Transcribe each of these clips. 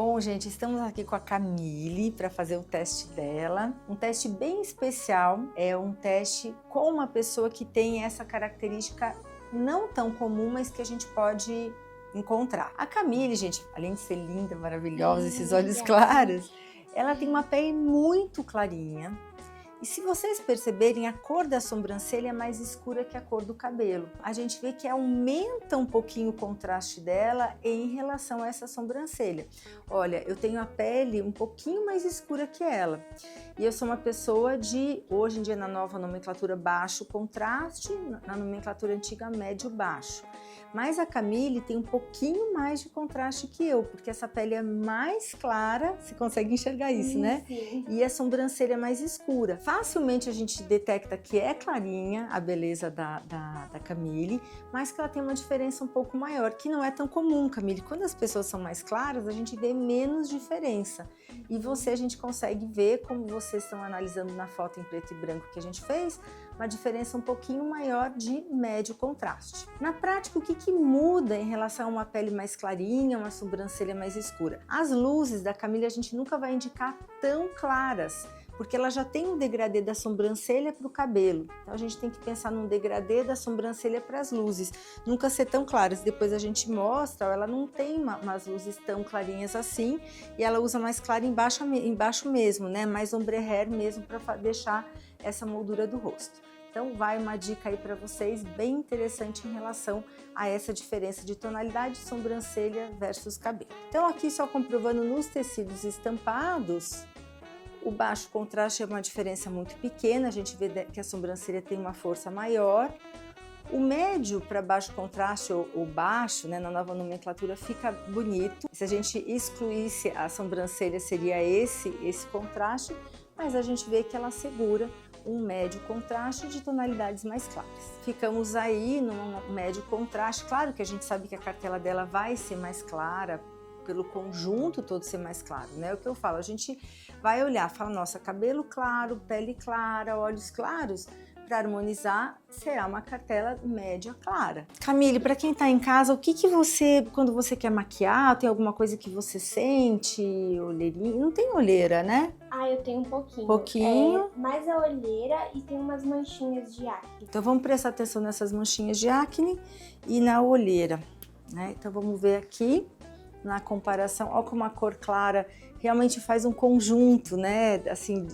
Bom, gente, estamos aqui com a Camille para fazer o teste dela. Um teste bem especial, é um teste com uma pessoa que tem essa característica não tão comum, mas que a gente pode encontrar. A Camille, gente, além de ser linda, maravilhosa, esses olhos claros, ela tem uma pele muito clarinha. E se vocês perceberem, a cor da sobrancelha é mais escura que a cor do cabelo. A gente vê que aumenta um pouquinho o contraste dela em relação a essa sobrancelha. Olha, eu tenho a pele um pouquinho mais escura que ela. E eu sou uma pessoa de, hoje em dia na nova nomenclatura, baixo contraste, na nomenclatura antiga, médio baixo. Mas a Camille tem um pouquinho mais de contraste que eu, porque essa pele é mais clara, você consegue enxergar isso, né? Sim. E a sobrancelha é mais escura. Facilmente a gente detecta que é clarinha a beleza da Camille, mas que ela tem uma diferença um pouco maior, que não é tão comum, Camille. Quando as pessoas são mais claras, a gente vê menos diferença. E você, a gente consegue ver, como vocês estão analisando na foto em preto e branco que a gente fez, uma diferença um pouquinho maior de médio contraste. Na prática, o que muda em relação a uma pele mais clarinha, uma sobrancelha mais escura? As luzes da Camille a gente nunca vai indicar tão claras, porque ela já tem um degradê da sobrancelha para o cabelo. Então a gente tem que pensar num degradê da sobrancelha para as luzes, nunca ser tão claras. Depois a gente mostra, ela não tem umas luzes tão clarinhas assim, e ela usa mais clara embaixo mesmo, né? Mais ombre hair mesmo, para deixar essa moldura do rosto. Então vai uma dica aí para vocês bem interessante em relação a essa diferença de tonalidade de sobrancelha versus cabelo. Então aqui só comprovando nos tecidos estampados, o baixo contraste é uma diferença muito pequena, a gente vê que a sobrancelha tem uma força maior. O médio para baixo contraste ou baixo, né, na nova nomenclatura, fica bonito. Se a gente excluísse a sobrancelha, seria esse contraste, mas a gente vê que ela segura um médio contraste de tonalidades mais claras. Ficamos aí num médio contraste. Claro que a gente sabe que a cartela dela vai ser mais clara, pelo conjunto todo ser mais claro, né? É o que eu falo, a gente vai olhar, fala, nossa, cabelo claro, pele clara, olhos claros, para harmonizar, será uma cartela média clara. Camille, para quem tá em casa, o que você, quando você quer maquiar, tem alguma coisa que você sente, olheirinha? Não tem olheira, né? Ah, eu tenho um pouquinho. Pouquinho. Mais a olheira e tem umas manchinhas de acne. Então vamos prestar atenção nessas manchinhas de acne e na olheira, né? Então vamos ver aqui na comparação, olha como a cor clara realmente faz um conjunto, né? Assim,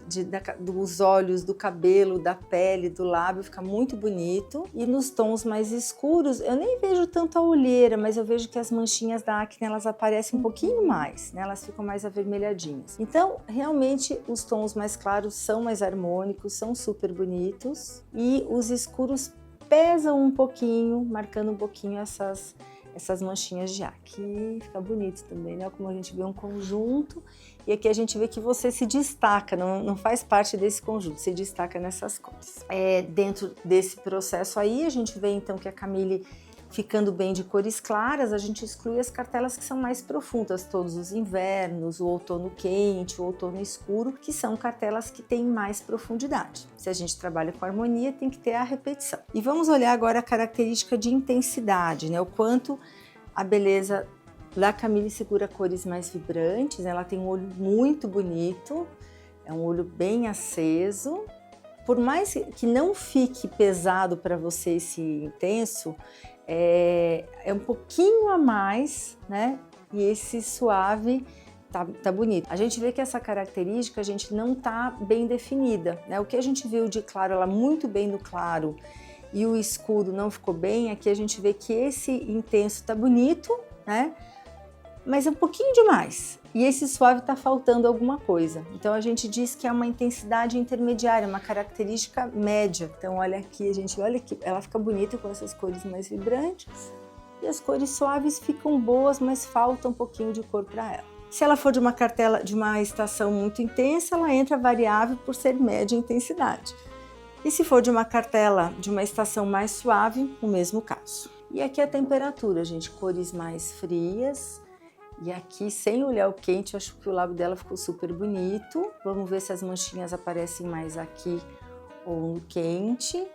dos olhos, do cabelo, da pele, do lábio, fica muito bonito. E nos tons mais escuros, eu nem vejo tanto a olheira, mas eu vejo que as manchinhas da acne, elas aparecem um pouquinho mais, né? Elas ficam mais avermelhadinhas. Então, realmente, os tons mais claros são mais harmônicos, são super bonitos. E os escuros pesam um pouquinho, marcando um pouquinho essas manchinhas de acne. Fica bonito também, né? Como a gente vê um conjunto e aqui a gente vê que você se destaca, não faz parte desse conjunto, se destaca nessas cores. Dentro desse processo aí, a gente vê então que a Camille ficando bem de cores claras, a gente exclui as cartelas que são mais profundas, todos os invernos, o outono quente, o outono escuro, que são cartelas que têm mais profundidade. Se a gente trabalha com harmonia, tem que ter a repetição. E vamos olhar agora a característica de intensidade, né? O quanto a beleza da Camille segura cores mais vibrantes, ela tem um olho muito bonito, é um olho bem aceso. Por mais que não fique pesado para você esse intenso, é um pouquinho a mais, né? E esse suave tá bonito. A gente vê que essa característica a gente não tá bem definida, né? O que a gente viu de claro, ela muito bem no claro, e o escuro não ficou bem, aqui a gente vê que esse intenso tá bonito, né? Mas é um pouquinho demais. E esse suave tá faltando alguma coisa. Então a gente diz que é uma intensidade intermediária, uma característica média. Então olha aqui, olha aqui, ela fica bonita com essas cores mais vibrantes. E as cores suaves ficam boas, mas falta um pouquinho de cor para ela. Se ela for de uma cartela, de uma estação muito intensa, ela entra variável por ser média intensidade. E se for de uma cartela de uma estação mais suave, o mesmo caso. E aqui a temperatura, gente, cores mais frias. E aqui, sem olhar o quente, eu acho que o lábio dela ficou super bonito. Vamos ver se as manchinhas aparecem mais aqui ou no quente.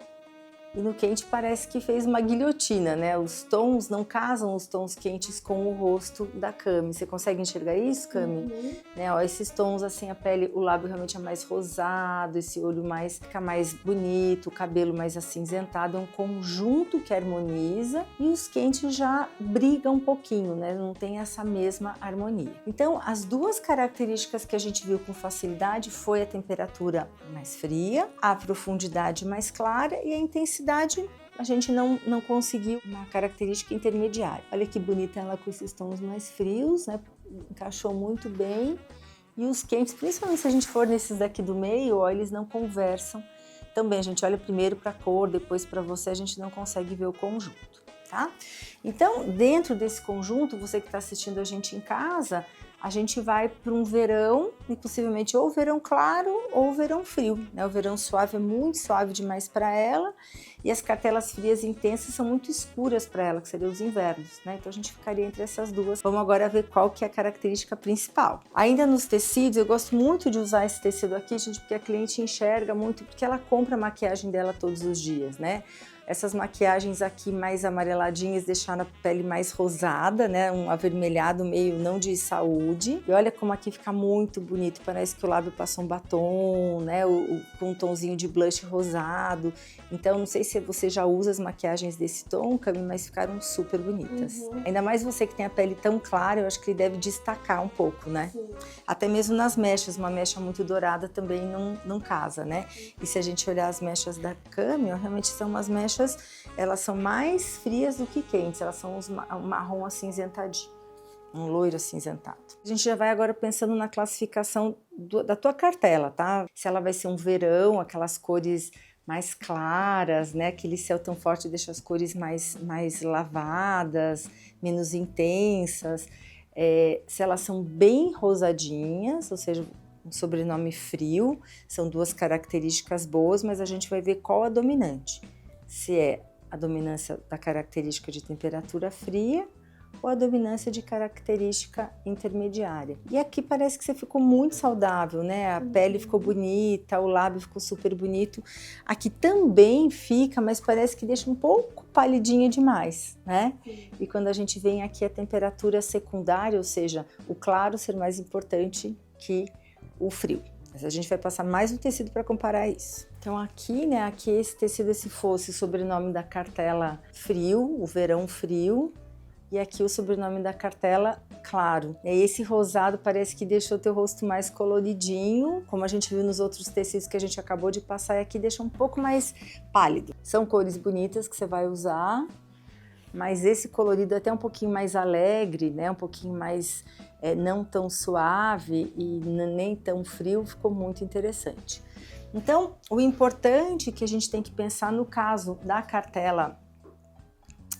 e no quente parece que fez uma guilhotina, né? Os tons não casam, os tons quentes com o rosto da Cami. Você consegue enxergar isso, Cami? Né? Ó, esses tons assim, a pele, o lábio realmente é mais rosado, esse olho fica mais bonito, o cabelo mais acinzentado, é um conjunto que harmoniza e os quentes já brigam um pouquinho, né? Não tem essa mesma harmonia. Então, as duas características que a gente viu com facilidade foi a temperatura mais fria, a profundidade mais clara e a intensidade a gente não conseguiu uma característica intermediária. Olha que bonita ela com esses tons mais frios, né? Encaixou muito bem. E os quentes, principalmente se a gente for nesses daqui do meio, ó, eles não conversam. Também a gente olha primeiro para a cor, depois para você, a gente não consegue ver o conjunto, tá? Então, dentro desse conjunto, você que está assistindo a gente em casa, a gente vai para um verão, e possivelmente ou verão claro ou verão frio, né? O verão suave é muito suave demais para ela e as cartelas frias intensas são muito escuras para ela, que seriam os invernos, né? Então a gente ficaria entre essas duas. Vamos agora ver qual que é a característica principal. Ainda nos tecidos, eu gosto muito de usar esse tecido aqui, gente, porque a cliente enxerga muito, porque ela compra a maquiagem dela todos os dias, né? Essas maquiagens aqui mais amareladinhas deixaram a pele mais rosada, né? Um avermelhado meio não de saúde. E olha como aqui fica muito bonito, parece que o lábio passou um batom, né? Com um tonzinho de blush rosado. Então, não sei se você já usa as maquiagens desse tom, Cami, mas ficaram super bonitas. Ainda mais você que tem a pele tão clara, eu acho que ele deve destacar um pouco, né? Sim. Até mesmo nas mechas, uma mecha muito dourada também não casa, né? E se a gente olhar as mechas da Cami, ó, realmente são umas mechas, elas são mais frias do que quentes, elas são um marrom acinzentadinho, um loiro acinzentado. A gente já vai agora pensando na classificação da tua cartela, tá? Se ela vai ser um verão, aquelas cores mais claras, né? Aquele céu tão forte deixa as cores mais lavadas, menos intensas. Se elas são bem rosadinhas, ou seja, um sobrenome frio, são duas características boas, mas a gente vai ver qual a dominante. Se é a dominância da característica de temperatura fria ou a dominância de característica intermediária. E aqui parece que você ficou muito saudável, né? A pele ficou bonita, o lábio ficou super bonito. Aqui também fica, mas parece que deixa um pouco palidinha demais, né? E quando a gente vem aqui a temperatura secundária, ou seja, o claro ser mais importante que o frio. Mas a gente vai passar mais um tecido para comparar isso. Então aqui, né, aqui esse tecido, se fosse o sobrenome da cartela frio, o verão frio, e aqui o sobrenome da cartela claro. E aí esse rosado parece que deixou o teu rosto mais coloridinho, como a gente viu nos outros tecidos que a gente acabou de passar, e aqui deixa um pouco mais pálido. São cores bonitas que você vai usar, mas esse colorido é até um pouquinho mais alegre, né, um pouquinho mais não tão suave e nem tão frio, ficou muito interessante. Então, o importante que a gente tem que pensar no caso da cartela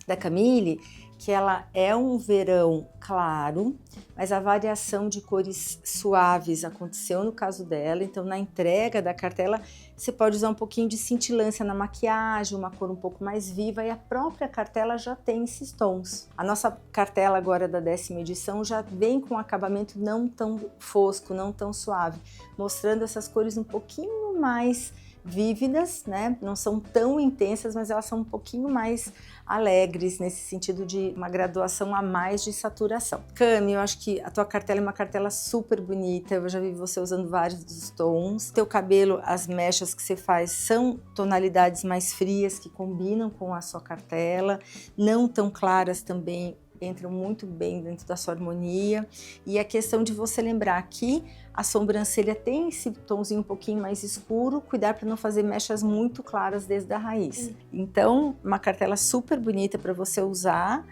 da Camille, que ela é um verão claro, mas a variação de cores suaves aconteceu no caso dela, então na entrega da cartela você pode usar um pouquinho de cintilância na maquiagem, uma cor um pouco mais viva, e a própria cartela já tem esses tons. A nossa cartela agora da 10ª edição já vem com um acabamento não tão fosco, não tão suave, mostrando essas cores um pouquinho mais vívidas, né? Não são tão intensas, mas elas são um pouquinho mais alegres, nesse sentido de uma graduação a mais de saturação. Cami, eu acho que a tua cartela é uma cartela super bonita, eu já vi você usando vários dos tons. Teu cabelo, as mechas que você faz são tonalidades mais frias, que combinam com a sua cartela, não tão claras também, entram muito bem dentro da sua harmonia. E a questão de você lembrar que a sobrancelha tem esse tomzinho um pouquinho mais escuro, cuidar para não fazer mechas muito claras desde a raiz. Então, uma cartela super bonita para você usar.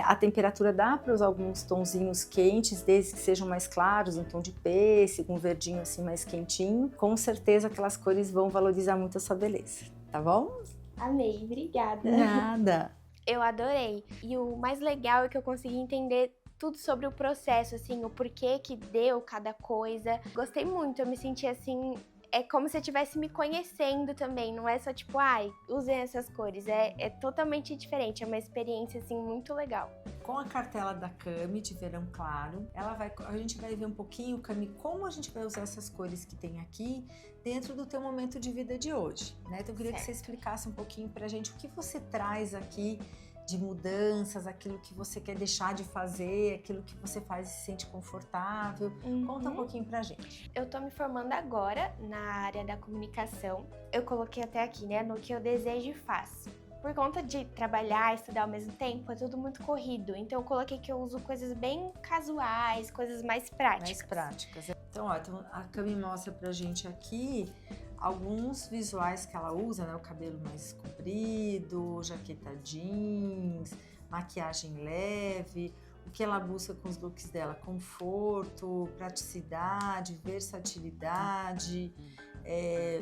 A temperatura dá para usar alguns tonzinhos quentes, desde que sejam mais claros, um tom de pêssego, um verdinho assim mais quentinho. Com certeza aquelas cores vão valorizar muito a sua beleza, tá bom? Amei, obrigada. Nada. Eu adorei. E o mais legal é que eu consegui entender tudo sobre o processo, assim, o porquê que deu cada coisa. Gostei muito, eu me senti assim, é como se eu estivesse me conhecendo também, não é só tipo, ai, usem essas cores, é totalmente diferente, é uma experiência, assim, muito legal. com a cartela da Cami de verão claro. A gente vai ver um pouquinho, Cami, como a gente vai usar essas cores que tem aqui dentro do teu momento de vida de hoje, né? Então eu queria que você explicasse um pouquinho pra gente o que você traz aqui de mudanças, aquilo que você quer deixar de fazer, aquilo que você faz e se sente confortável. Conta um pouquinho pra gente. Eu tô me formando agora na área da comunicação. Eu coloquei até aqui, né, no que eu desejo e faço. Por conta de trabalhar e estudar ao mesmo tempo, é tudo muito corrido. Então eu coloquei que eu uso coisas bem casuais, coisas mais práticas. Mais práticas. Então, a Cami mostra pra gente aqui alguns visuais que ela usa, né? O cabelo mais comprido, jaqueta jeans, maquiagem leve, o que ela busca com os looks dela: conforto, praticidade, versatilidade,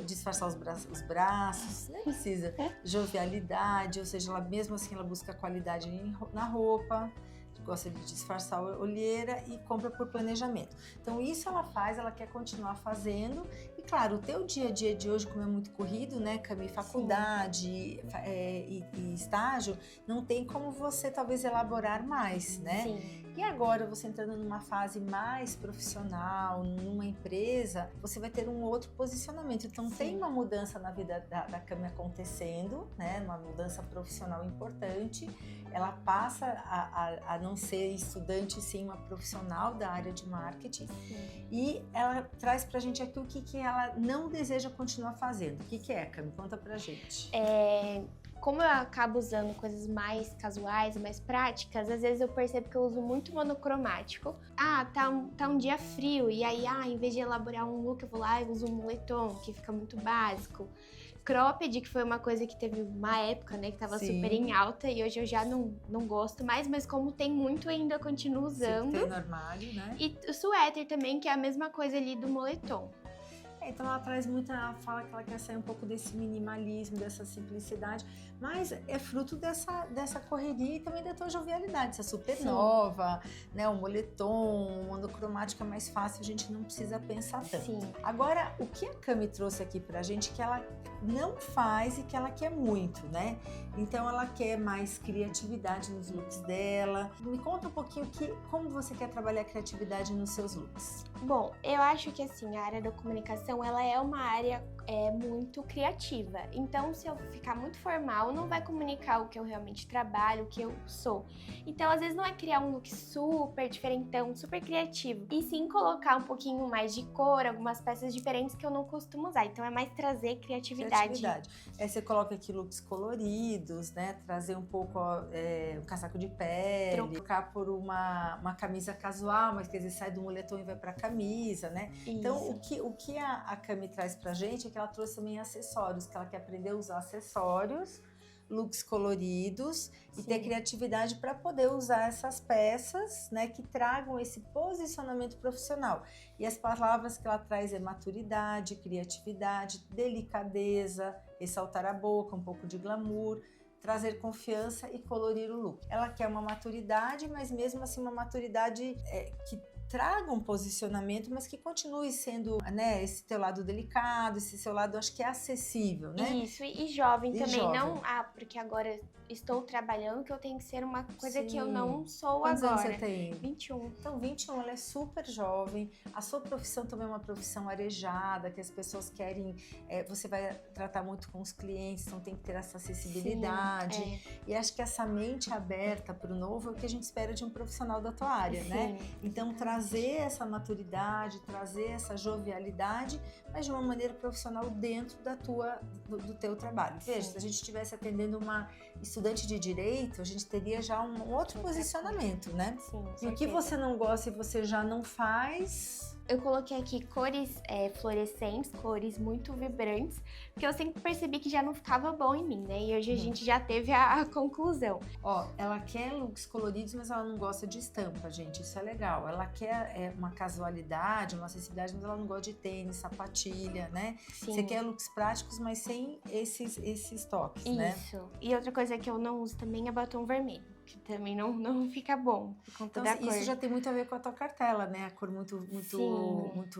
disfarçar os braços, nem precisa, jovialidade, ou seja, ela mesmo assim ela busca qualidade na roupa, gosta de disfarçar a olheira e compra por planejamento. Então isso ela faz, ela quer continuar fazendo. E claro, o teu dia a dia de hoje, como é muito corrido, né, Cami, faculdade e estágio, não tem como você talvez elaborar mais, né? Sim. E agora, você entrando numa fase mais profissional, numa empresa, você vai ter um outro posicionamento. Então, tem uma mudança na vida da Cami acontecendo, né? Uma mudança profissional importante. Ela passa a não ser estudante, sim, uma profissional da área de marketing. Sim. E ela traz pra gente aqui o que ela não deseja continuar fazendo. O que é, Cami? Conta pra gente. Como eu acabo usando coisas mais casuais, mais práticas, às vezes eu percebo que eu uso muito monocromático. Tá um dia frio, e aí, em vez de elaborar um look, eu vou lá e uso um moletom, que fica muito básico. Cropped, que foi uma coisa que teve uma época, né, que tava super em alta, e hoje eu já não gosto mais, mas como tem muito ainda, eu continuo usando. Tem no armário, né? E o suéter também, que é a mesma coisa ali do moletom. Então ela traz ela fala que ela quer sair um pouco desse minimalismo, dessa simplicidade, mas é fruto dessa correria e também da tua jovialidade. Você é super nova, né? O moletom, o monocromático é mais fácil, a gente não precisa pensar tanto. Sim. Agora, o que a Cami trouxe aqui pra gente que ela não faz e que ela quer muito, né? Então ela quer mais criatividade nos looks dela. Me conta um pouquinho como você quer trabalhar a criatividade nos seus looks. Bom, eu acho que assim, a área da comunicação, ela é uma área muito criativa. Então, se eu ficar muito formal, não vai comunicar o que eu realmente trabalho, o que eu sou. Então, às vezes não é criar um look super diferentão, super criativo, e sim colocar um pouquinho mais de cor, algumas peças diferentes que eu não costumo usar. Então, é mais trazer criatividade. Você coloca aqui looks coloridos, né? Trazer um pouco um casaco de pele, trocar por uma camisa casual, mas quer dizer, sai do moletom e vai pra camisa, né? Isso. Então, o que a Cami traz pra gente é que ela trouxe também acessórios, que ela quer aprender a usar acessórios, looks coloridos e ter criatividade para poder usar essas peças, né, que tragam esse posicionamento profissional. E as palavras que ela traz é maturidade, criatividade, delicadeza, ressaltar a boca, um pouco de glamour, trazer confiança e colorir o look. Ela quer uma maturidade, mas mesmo assim uma maturidade que traga um posicionamento, mas que continue sendo, né, esse teu lado delicado, esse seu lado, acho que é acessível, né? Isso, e jovem também, não, porque agora estou trabalhando, que eu tenho que ser uma coisa que eu não sou. Quantos agora. Quantos anos você tem? 21. Então, 21, ela é super jovem, a sua profissão também é uma profissão arejada, que as pessoas querem, você vai tratar muito com os clientes, então tem que ter essa acessibilidade. E acho que essa mente aberta para o novo é o que a gente espera de um profissional da tua área, né? Então, trazer essa maturidade, trazer essa jovialidade, mas de uma maneira profissional dentro do teu trabalho. Veja, se a gente estivesse atendendo uma estudante de direito, a gente teria já um outro posicionamento, né? Sim, e o que você não gosta e você já não faz... Eu coloquei aqui cores fluorescentes, cores muito vibrantes, porque eu sempre percebi que já não ficava bom em mim, né? E hoje a gente já teve a conclusão. Ó, ela quer looks coloridos, mas ela não gosta de estampa, gente. Isso é legal. Ela quer uma casualidade, uma acessibilidade, mas ela não gosta de tênis, sapatilha, né? Sim. Você quer looks práticos, mas sem esses toques, né? Isso. E outra coisa que eu não uso também é batom vermelho, que também não fica bom por conta da cor. Isso já tem muito a ver com a tua cartela, né? A cor muito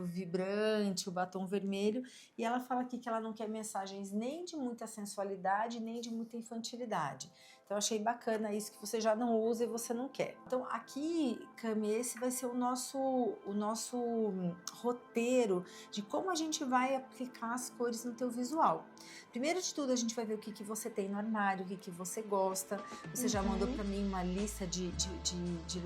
vibrante, o batom vermelho. E ela fala aqui que ela não quer mensagens nem de muita sensualidade, nem de muita infantilidade. Então, achei bacana isso que você já não usa e você não quer. Então, aqui, Cami, esse vai ser o nosso roteiro de como a gente vai aplicar as cores no teu visual. Primeiro de tudo, a gente vai ver o que você tem no armário, o que você gosta. Você já mandou para mim uma lista de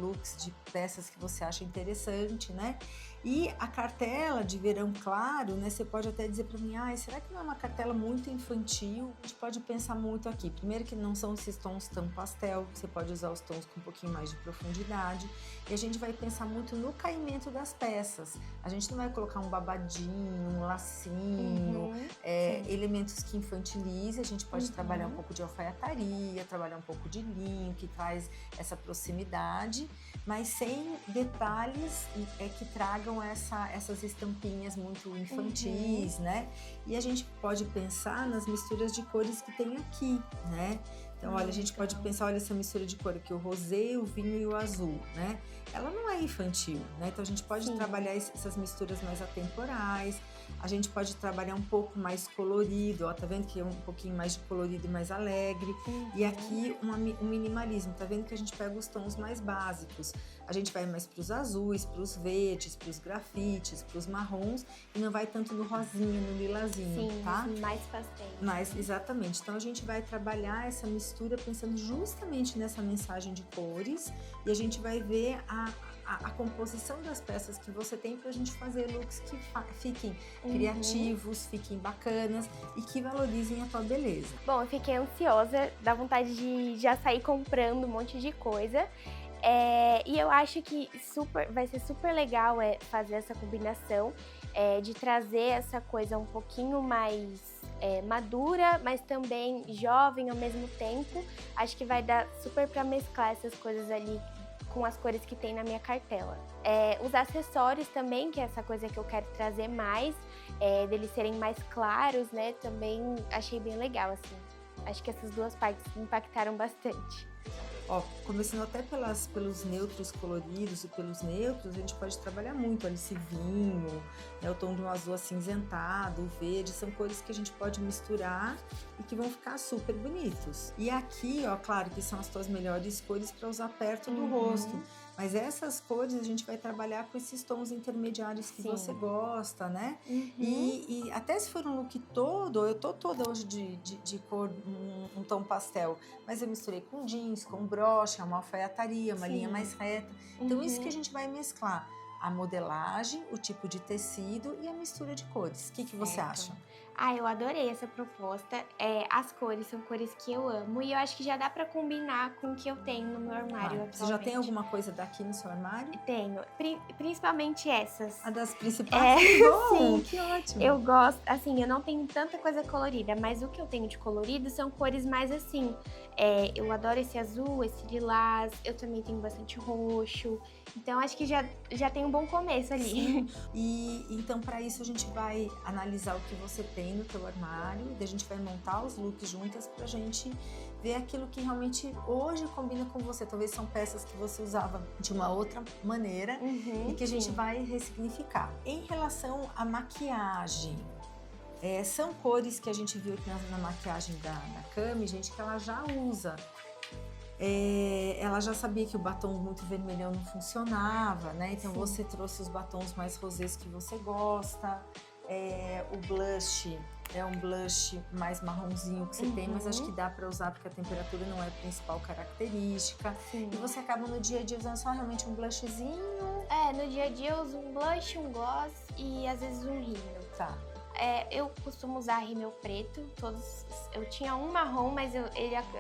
looks, de peças que você acha interessante, né? E a cartela de verão claro, né? Você pode até dizer para mim, será que não é uma cartela muito infantil? A gente pode pensar muito aqui. Primeiro que não são esses tons tão pastel, você pode usar os tons com um pouquinho mais de profundidade. E a gente vai pensar muito no caimento das peças. A gente não vai colocar um babadinho, um lacinho, elementos que infantilizem. A gente pode trabalhar um pouco de alfaiataria, trabalhar um pouco de linho, que traz essa proximidade, mas sem detalhes que tragam essas estampinhas muito infantis, né? E a gente pode pensar nas misturas de cores que tem aqui, né? Então, olha, a gente pode pensar, olha essa mistura de cor aqui, o rosé, o vinho e o azul, né? Ela não é infantil, né? Então, a gente pode trabalhar essas misturas mais atemporais, a gente pode trabalhar um pouco mais colorido, ó, tá vendo que é um pouquinho mais de colorido e mais alegre. E aqui um minimalismo, tá vendo que a gente pega os tons mais básicos. A gente vai mais para os azuis, para os verdes, para os grafites, para os marrons e não vai tanto no rosinha, no lilazinho, tá? Mais pastéis. Mais, exatamente. Então a gente vai trabalhar essa mistura pensando justamente nessa mensagem de cores e a gente vai ver a composição das peças que você tem pra gente fazer looks que fiquem criativos, fiquem bacanas e que valorizem a tua beleza. Bom, eu fiquei ansiosa, dá vontade de já sair comprando um monte de coisa. E eu acho que vai ser super legal fazer essa combinação, de trazer essa coisa um pouquinho mais madura, mas também jovem ao mesmo tempo. Acho que vai dar super pra mesclar essas coisas ali com as cores que tem na minha cartela. Os acessórios também, que é essa coisa que eu quero trazer mais, deles serem mais claros, né? Também achei bem legal, assim. Acho que essas duas partes me impactaram bastante. Ó, começando até pelos neutros coloridos e pelos neutros, a gente pode trabalhar muito olha, esse vinho, né, o tom de um azul acinzentado, o verde, são cores que a gente pode misturar e que vão ficar super bonitos. E aqui, ó, claro que são as tuas melhores cores para usar perto do rosto, mas essas cores a gente vai trabalhar com esses tons intermediários que você gosta, né? E até se for um look todo, eu tô toda hoje de cor, um tom pastel, mas eu misturei com jeans, com broche, uma alfaiataria, uma linha mais reta. Então isso que a gente vai mesclar. A modelagem, o tipo de tecido e a mistura de cores. O que você acha? Eu adorei essa proposta. As cores são cores que eu amo e eu acho que já dá pra combinar com o que eu tenho no meu armário atualmente. Você já tem alguma coisa daqui no seu armário? Tenho, principalmente essas. A das principais? Bom, sim. Que ótimo. Eu gosto, assim, eu não tenho tanta coisa colorida, mas o que eu tenho de colorido são cores mais assim. Eu adoro esse azul, esse lilás, eu também tenho bastante roxo. Então, acho que já tem um bom começo ali. Sim. E então, para isso, a gente vai analisar o que você tem no teu armário, e a gente vai montar os looks juntas pra gente ver aquilo que realmente hoje combina com você. Talvez são peças que você usava de uma outra maneira e que a gente vai ressignificar. Em relação à maquiagem, são cores que a gente viu aqui na maquiagem da Cami, gente, que ela já usa. Ela já sabia que o batom muito vermelhão não funcionava, né? Então você trouxe os batons mais rosés que você gosta. O blush é um blush mais marronzinho que você tem, mas acho que dá pra usar porque a temperatura não é a principal característica. E você acaba no dia a dia usando só realmente um blushzinho. No dia a dia eu uso um blush, um gloss e às vezes um rímel. Tá. Eu costumo usar rímel preto, eu tinha um marrom, mas eu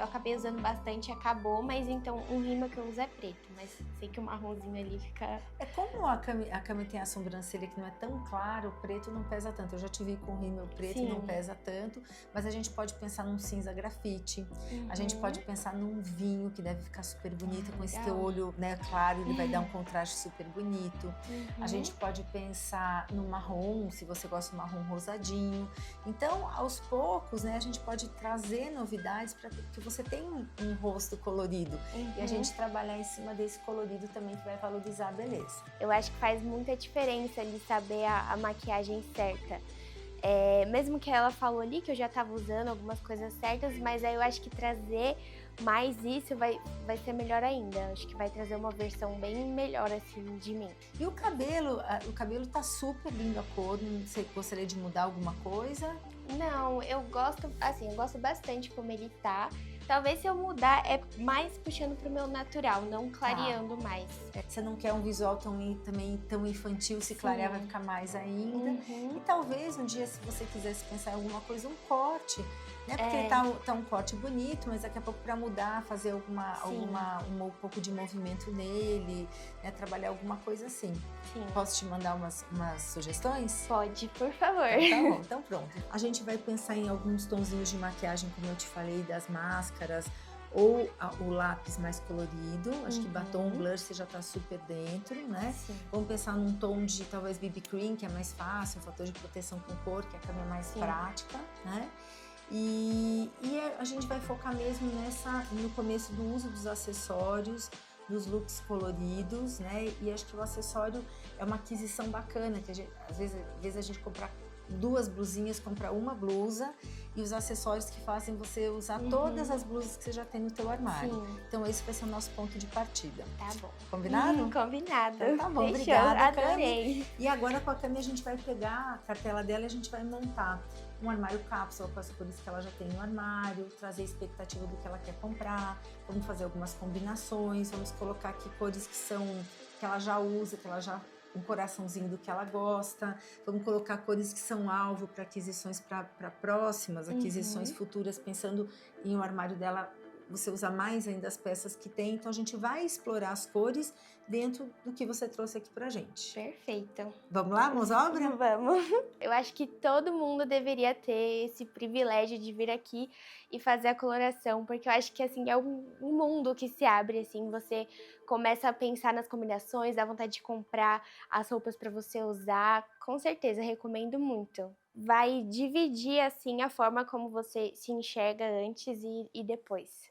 acabei usando bastante e acabou, mas então o rímel que eu uso é preto, mas sei que o marronzinho ali fica... Como a Cami tem a sobrancelha que não é tão clara, o preto não pesa tanto. Eu já te vi com rímel preto e não pesa tanto, mas a gente pode pensar num cinza grafite, a gente pode pensar num vinho que deve ficar super bonito, com esse teu olho, né, claro, ele vai dar um contraste super bonito. A gente pode pensar no marrom, se você gosta do marrom rosadinho. Então, aos poucos, né, a gente pode trazer novidades para que você tenha um rosto colorido e a gente trabalhar em cima desse colorido também que vai valorizar a beleza. Eu acho que faz muita diferença ali saber a maquiagem certa. Mesmo que ela falou ali que eu já estava usando algumas coisas certas, mas aí eu acho que trazer mais isso, vai ser melhor ainda. Acho que vai trazer uma versão bem melhor, assim, de mim. E o cabelo tá super lindo a cor, você gostaria de mudar alguma coisa? Não, eu gosto bastante como ele tá. Talvez se eu mudar é mais puxando pro meu natural, não clareando mais. Você não quer um visual também tão infantil, se clarear vai ficar mais ainda. E talvez um dia, se você quisesse pensar em alguma coisa, um corte, né? Porque ele tá um corte bonito, mas daqui a pouco para mudar, fazer um pouco de movimento nele, né? Trabalhar alguma coisa assim. Sim. Posso te mandar umas sugestões? Pode, por favor. Então, tá bom, então pronto. A gente vai pensar em alguns tonzinhos de maquiagem, como eu te falei, das máscaras, ou o lápis mais colorido. Acho que batom, blush, você já tá super dentro, né? Sim. Vamos pensar num tom de talvez BB cream, que é mais fácil, um fator de proteção com cor, que é mais prática, né? E a gente vai focar mesmo no começo do uso dos acessórios, dos looks coloridos, né? E acho que o acessório é uma aquisição bacana, que às vezes a gente compra 2 blusinhas, compra uma blusa e os acessórios que fazem você usar todas as blusas que você já tem no teu armário. Sim. Então esse vai ser o nosso ponto de partida. Tá bom. Combinado? Combinado. Então, tá bom, Fechou. obrigada, Adorei. Cami. E agora com a Cami a gente vai pegar a cartela dela e a gente vai montar um armário cápsula com as cores que ela já tem no armário, trazer a expectativa do que ela quer comprar, vamos fazer algumas combinações, vamos colocar aqui cores que ela já usa, que ela já um coraçãozinho do que ela gosta, vamos colocar cores que são alvo para aquisições para próximas, aquisições futuras, pensando em o armário dela, você usar mais ainda as peças que tem, então a gente vai explorar as cores dentro do que você trouxe aqui pra gente. Perfeito. Vamos lá, mãos à obra? Vamos. Eu acho que todo mundo deveria ter esse privilégio de vir aqui e fazer a coloração, porque eu acho que assim é um mundo que se abre, assim, você começa a pensar nas combinações, dá vontade de comprar as roupas para você usar. Com certeza, recomendo muito. Vai dividir assim a forma como você se enxerga antes e depois.